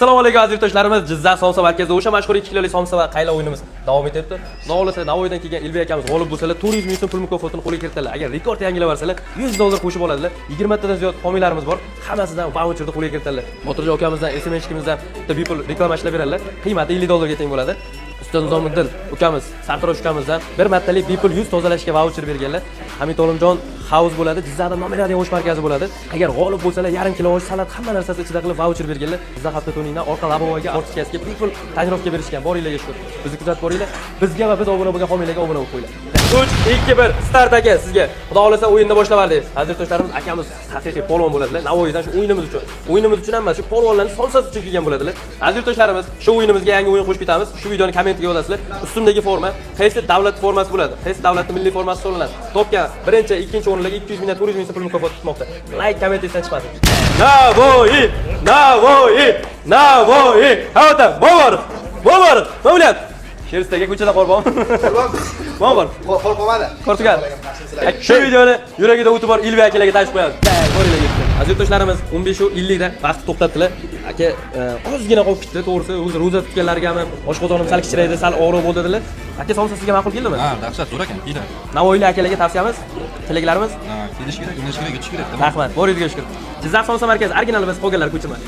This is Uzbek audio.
Assalomu alaykum aziz yurtdoshlarimiz. Jizzax somsa markazida o'sha mashhur 2 kilolik somsa va qayla o'yinimiz davom etyapti. Xudo xolasa Navoiydan kelgan Ilbek akamiz g'olib bo'lsalar, 400 ming so'm pul mukofotini qo'lga kiritadilar. Agar rekord yangilaversalar, $100 qo'shib oladilar. 20 tadan ziyod homiylarimiz bor. Hammasidan voucherni qo'lga kiritadilar. Botirjon akamizdan, SMH'imizdan bitta bepul reklama ishlab beradilar. Qiymati $50 ga teng bo'ladi. Ustoz Nizomiddin ukamiz, Sartarosh ukamizdan bir martalik bepul yuz tozalashga voucher berganlar. Hamid Olimjon House bo'ladi, Jizzaxda nominal yo'sh markazi bo'ladi. Agar g'olib bo'lsalar, yarim kilo osh, salat, hamma narsasi ichida qilib voucher berganlar. Jizzax avtotoningdan orqa labovoyga ortichkasiga bepul tonirovka berishgan. Boringlarga shukur. Bizni kuzatib boringlar. Bizga va biz obuna bo'lgan homiylarga obuna bo'lib qo'yinglar. 3 2 1 start aka sizga. Xudo xolasa o'yinni boshlaverdik. Aziz yurtdoshlarimiz, akamiz haqiqiy polvon bo'ladilar. Navoiydan shu o'yinimiz uchun. O'yinimiz uchun emas, shu polvonlarning somsasi uchun kelgan bo'ladilar. Aziz yurtdoshlarimiz, shu o'yinimizga yangi o'yin qo'shib ketamiz. Shu videoni kommentga yozasizlar. Ustimdagi forma qaysi davlat formasi bo'ladi? Qaysi davlatning milliy formasi hisoblanadi? Topgan birinchi, ikkinchi o'rinlarga 200 mingdan 400 ming pul mukofot tutmoqda. Like, komment esdan chiqmasin. Navoiy! Navoiy! Navoiy! Havoda, bor. Mavlud. Sheristagi ko'chada qorbon. Bor. Qol qolmadi. Portugal. Shu videoni yuragida o'tib bor Ilbek akalarga tashib qo'yamiz. Boringlarga. Aziz yurtdoshlarimiz 15:50 da vaqt to'xtatdilar. Aka ozgina qolib ketdi, to'g'risi. O'zi ro'za tutganlargami, oshqozonim sal kichraydi, sal og'riq bo'ldi dedilar. Aka somsa sizga ma'qul keldimi? Ha, dahshat zo'r ekan, kiydi. Navoiylik akalarga tavsiyamiz, tilaklarimiz. Ha, kelish kerak, o'ynash kerak, o'tish kerak. Rahmat, boringizga shukur. Jizzax somsa markazi original biz qolganlar ko'chirma.